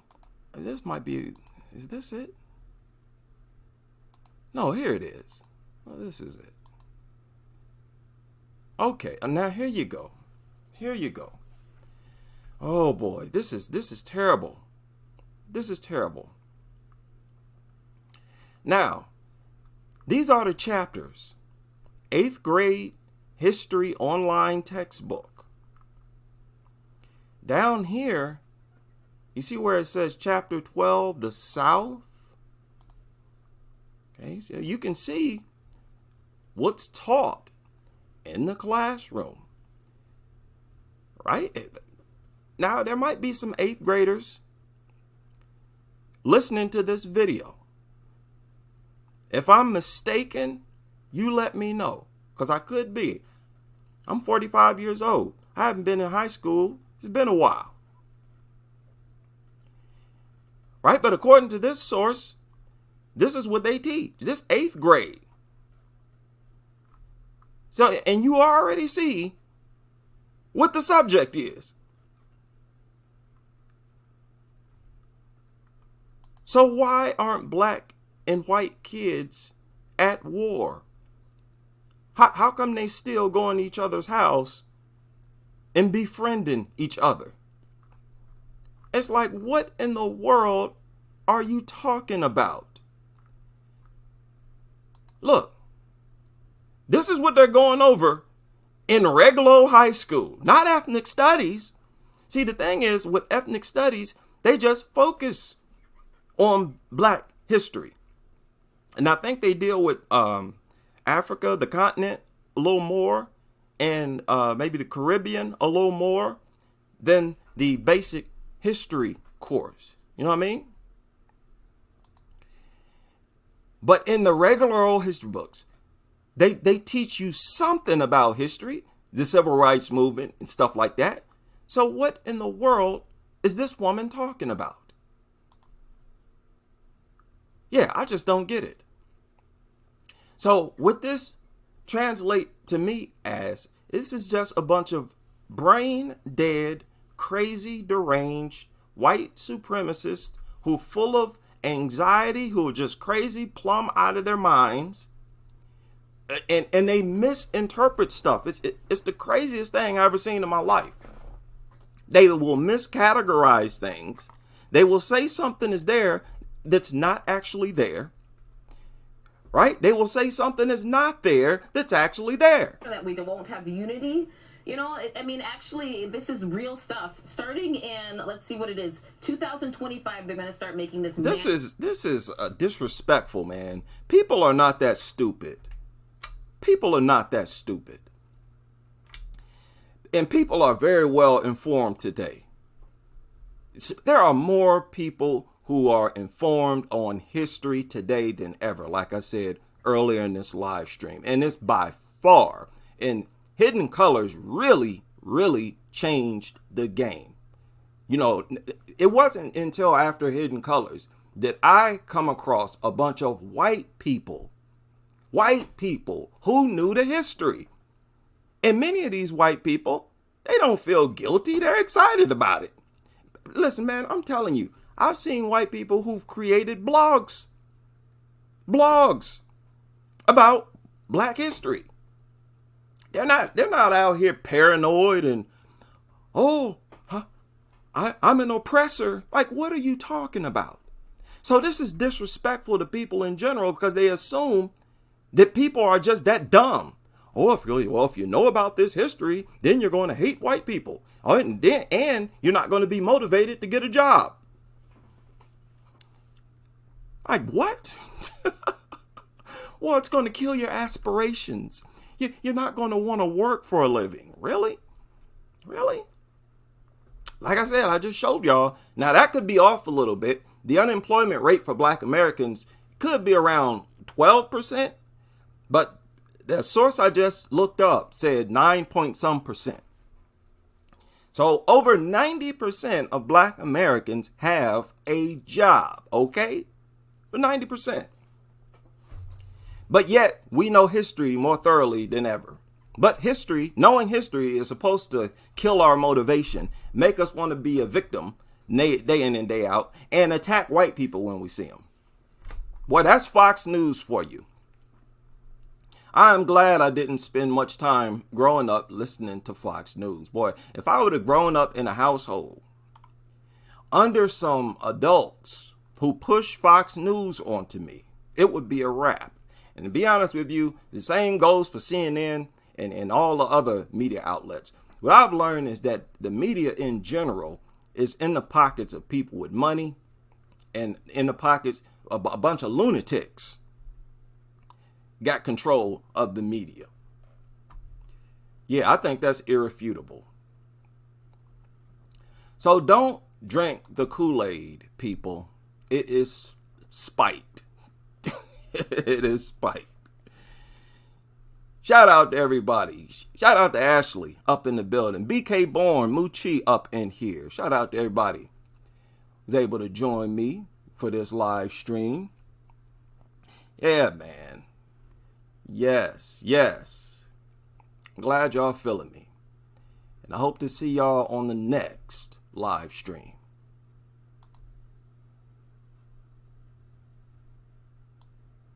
This might be, is this it? No, here it is. Well, this is it. Okay, now here you go. Here you go. Oh boy, this is terrible. This is terrible. Now, these are the chapters. 8th grade history online textbook. Down here, you see where it says chapter 12, the South? Okay, so you can see what's taught in the classroom. Right? Now, there might be some 8th graders listening to this video. If I'm mistaken, you let me know, because I could be. I'm 45 years old. I haven't been in high school. It's been a while. Right? But according to this source, this is what they teach. This 8th grade. So, and you already see what the subject is. So why aren't black and white kids at war? How come they still go in each other's house and befriending each other? It's like, what in the world are you talking about? Look, this is what they're going over in regular high school, not ethnic studies. See, the thing is, with ethnic studies, they just focus on black history. And I think they deal with Africa, the continent, a little more, and maybe the Caribbean a little more than the basic history course. You know what I mean? But in the regular old history books, they teach you something about history, the civil rights movement and stuff like that. So what in the world is this woman talking about? Yeah, I just don't get it. So what this translate to me as, this is just a bunch of brain dead, crazy, deranged, white supremacists who are full of anxiety, who are just crazy, plumb out of their minds. And they misinterpret stuff. It's the craziest thing I've ever seen in my life. They will miscategorize things. They will say something is there that's not actually there. Right? They will say something is not there that's actually there. That we won't have unity. You know, I mean, actually, this is real stuff. Starting in, let's see what it is, 2025, they're going to start making this. This is disrespectful, man. People are not that stupid. People are not that stupid. And people are very well informed today. There are more people who are informed on history today than ever, like I said earlier in this live stream. And it's by far. And Hidden Colors really, really changed the game. You know, it wasn't until after Hidden Colors that I come across a bunch of white people who knew the history. And many of these white people, they don't feel guilty. They're excited about it. Listen, man, I'm telling you, I've seen white people who've created blogs about black history. They're not out here paranoid and, I'm an oppressor. Like, what are you talking about? So this is disrespectful to people in general because they assume that people are just that dumb. Oh, if you know about this history, then you're going to hate white people. Oh, and you're not going to be motivated to get a job. Like, what? Well, it's going to kill your aspirations. You're not going to want to work for a living. Really? Really? Like I said, I just showed y'all. Now, that could be off a little bit. The unemployment rate for Black Americans could be around 12%. But the source I just looked up said 9 point some percent. So over 90% of Black Americans have a job, okay? 90%. But yet, we know history more thoroughly than ever. But knowing history is supposed to kill our motivation, make us want to be a victim day in and day out, and attack white people when we see them. Boy, that's Fox News for you. I'm glad I didn't spend much time growing up listening to Fox News. Boy, if I would have grown up in a household under some adults who push Fox News onto me, it would be a wrap. And to be honest with you, the same goes for CNN and all the other media outlets. What I've learned is that the media in general is in the pockets of people with money and in the pockets of a bunch of lunatics got control of the media. Yeah, I think that's irrefutable. So don't drink the Kool-Aid, people. It is spite. It is spite. Shout out to everybody. Shout out to Ashley up in the building. BK Bourne, Moochie up in here. Shout out to everybody who's able to join me for this live stream. Yeah, man. Yes. I'm glad y'all feeling me. And I hope to see y'all on the next live stream.